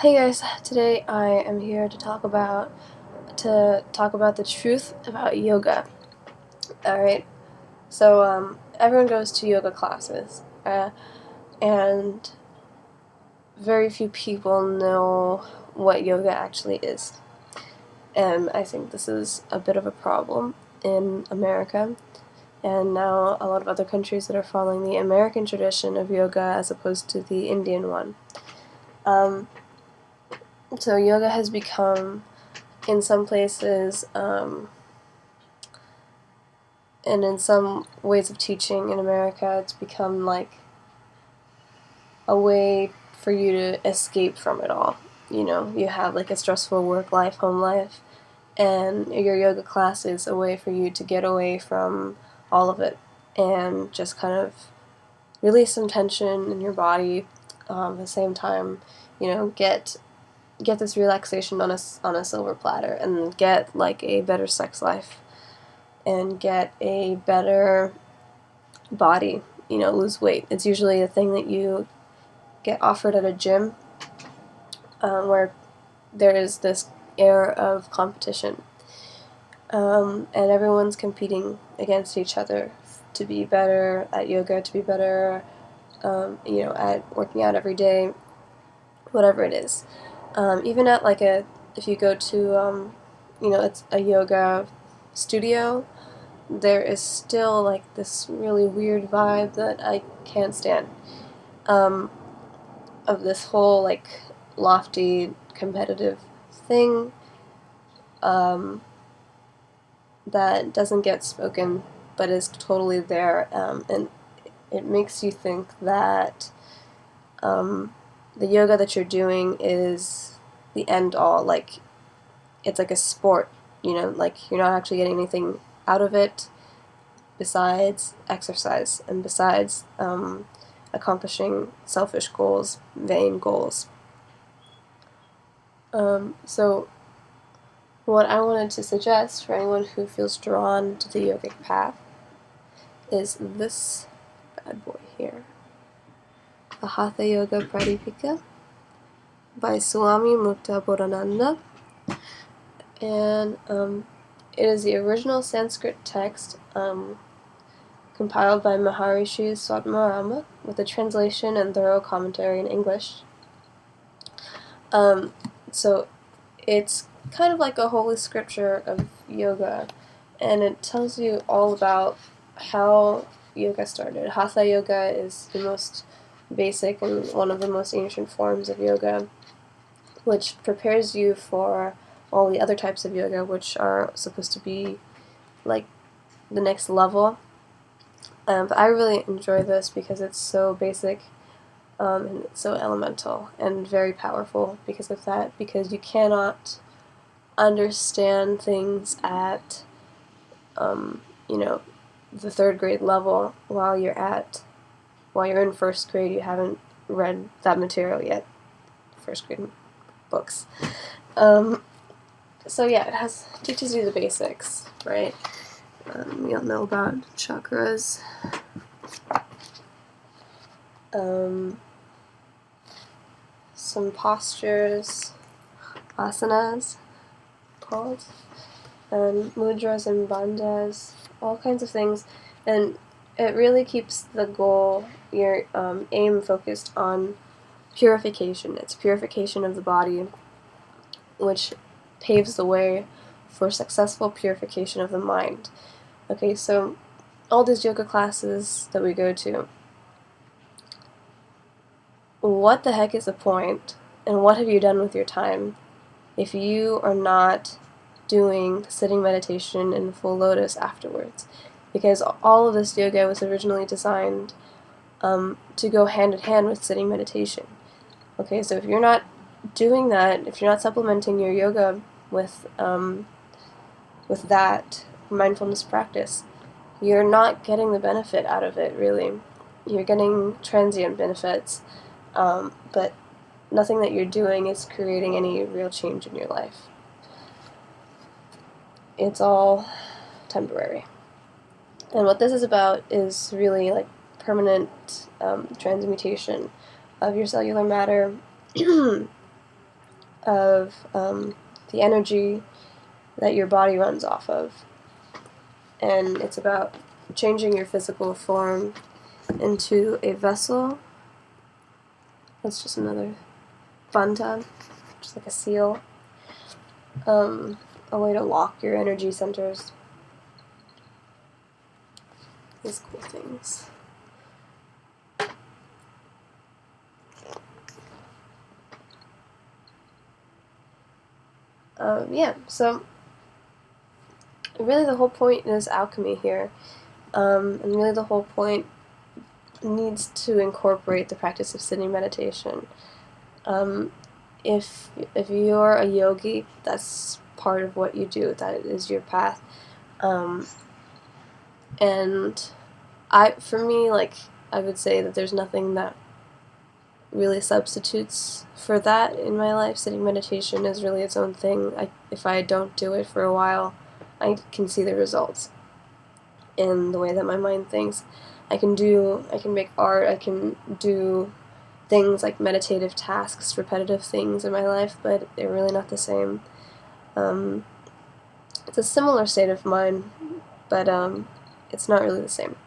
Hey guys, today I am here to talk about the truth about yoga. All right, so everyone goes to yoga classes, and very few people know what yoga actually is, and I think this is a bit of a problem in America, and now a lot of other countries that are following the American tradition of yoga as opposed to the Indian one. So yoga has become, in some places, and in some ways of teaching in America, it's become like a way for you to escape from it all. You know, you have like a stressful work life, home life, and your yoga class is a way for you to get away from all of it and just kind of release some tension in your body. At the same time, get this relaxation on a silver platter and get like a better sex life and get a better body, lose weight. It's usually a thing that you get offered at a gym, where there is this air of competition, and everyone's competing against each other to be better at yoga, to be better, at working out every day, whatever it is. Even at if you go to, it's a yoga studio, there is still like this really weird vibe that I can't stand, um, of this whole like lofty competitive thing, um, that doesn't get spoken but is totally there, and it makes you think that, the yoga that you're doing is the end all, like it's like a sport, like you're not actually getting anything out of it besides exercise and besides accomplishing selfish goals, vain goals. So what I wanted to suggest for anyone who feels drawn to the yogic path is this bad boy here, the Hatha Yoga Pradipika by Swami Mukta Bodhananda. And it is the original Sanskrit text, compiled by Maharishi Swadharma with a translation and thorough commentary in English. So it's kind of like a holy scripture of yoga, and it tells you all about how yoga started. Hatha yoga is the most basic and one of the most ancient forms of yoga, which prepares you for all the other types of yoga, which are supposed to be like the next level. But I really enjoy this because it's so basic, and it's so elemental and very powerful because of that, because you cannot understand things at, the third grade level while you're in first grade. You haven't read that material yet, first grade books. So yeah, teaches you the basics, right? You'll know about chakras, some postures, asanas called, mudras and bandhas, all kinds of things, and it really keeps the goal, your aim, focused on purification. It's purification of the body, which paves the way for successful purification of the mind. Okay, so all these yoga classes that we go to, what the heck is the point, and what have you done with your time if you are not doing sitting meditation in full lotus afterwards? Because all of this yoga was originally designed, to go hand in hand with sitting meditation. Okay, so if you're not doing that, if you're not supplementing your yoga with that mindfulness practice, you're not getting the benefit out of it, really. You're getting transient benefits, but nothing that you're doing is creating any real change in your life. It's all temporary. And what this is about is really like permanent transmutation of your cellular matter of the energy that your body runs off of. And it's about changing your physical form into a vessel. That's just another fun time, just like a seal. A way to lock your energy centers. These cool things. Yeah, so really the whole point is alchemy here. And really the whole point needs to incorporate the practice of sitting meditation. If you're a yogi, that's part of what you do. That is your path. And for me, like, I would say that there's nothing that really substitutes for that in my life. Sitting meditation is really its own thing. If I don't do it for a while, I can see the results in the way that my mind thinks. I can make art, I can do things like meditative tasks, repetitive things in my life, but they're really not the same. It's a similar state of mind, but it's not really the same.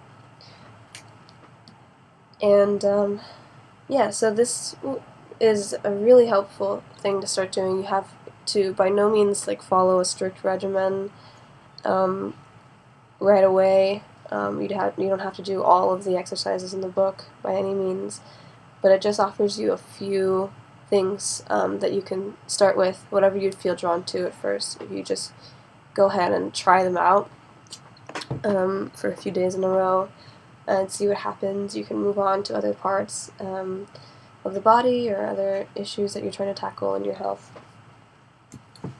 And yeah, so this is a really helpful thing to start doing. You have to, by no means, like, follow a strict regimen right away. You don't have to do all of the exercises in the book by any means, but it just offers you a few things that you can start with, whatever you'd feel drawn to at first. If you just go ahead and try them out for a few days in a row and see what happens, you can move on to other parts of the body or other issues that you're trying to tackle in your health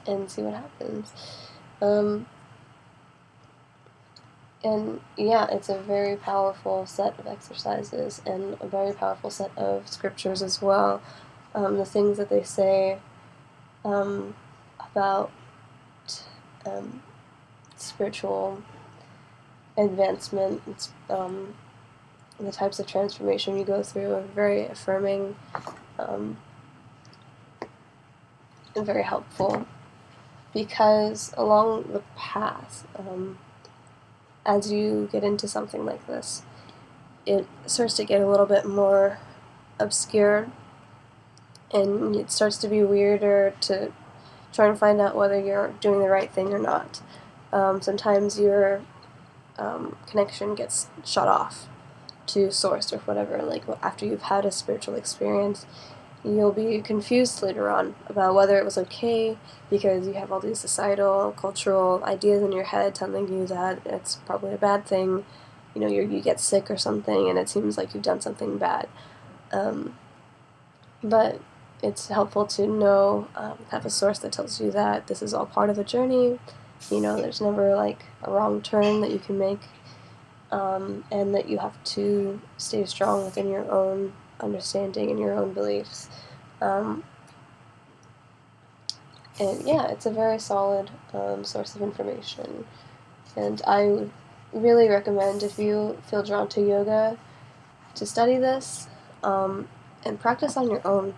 and see what happens. And yeah, it's a very powerful set of exercises and a very powerful set of scriptures as well. The things that they say about spiritual advancement, the types of transformation you go through are very affirming and very helpful, because along the path, as you get into something like this, it starts to get a little bit more obscure, and it starts to be weirder to try and find out whether you're doing the right thing or not. Sometimes your connection gets shut off to source or whatever. Like, after you've had a spiritual experience, you'll be confused later on about whether it was okay, because you have all these societal, cultural ideas in your head telling you that it's probably a bad thing. You know, you get sick or something, and it seems like you've done something bad. But it's helpful to know, have a source that tells you that this is all part of a journey. You know, there's never, like, a wrong turn that you can make, and that you have to stay strong within your own understanding and your own beliefs. And yeah, it's a very solid source of information. And I would really recommend, if you feel drawn to yoga, to study this and practice on your own.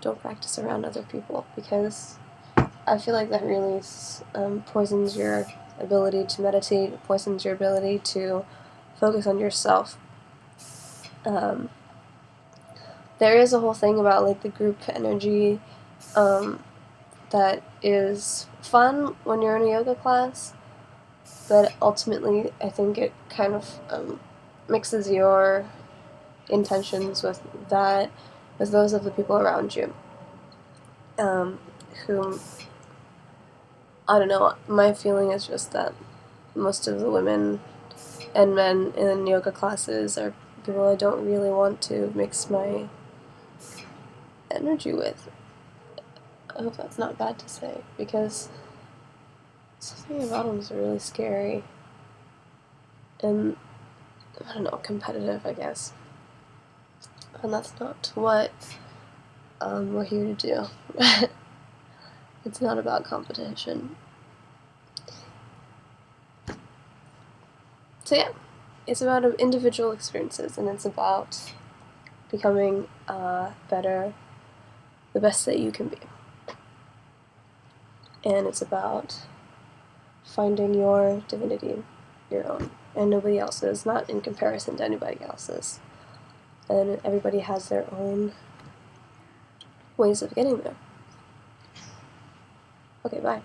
Don't practice around other people, because I feel like that really poisons your ability to meditate, poisons your ability to focus on yourself. There is a whole thing about, like, the group energy that is fun when you're in a yoga class, but ultimately I think it kind of mixes your intentions with those of the people around you, whom, I don't know, my feeling is just that most of the women and men in yoga classes are people I don't really want to mix my energy with. I hope that's not bad to say, because something about them is really scary and, I don't know, competitive, I guess. And that's not what we're here to do. It's not about competition. So yeah, it's about individual experiences, and it's about becoming better, the best that you can be. and it's about finding your divinity, your own, and nobody else's, not in comparison to anybody else's. And everybody has their own ways of getting there. Okay, bye.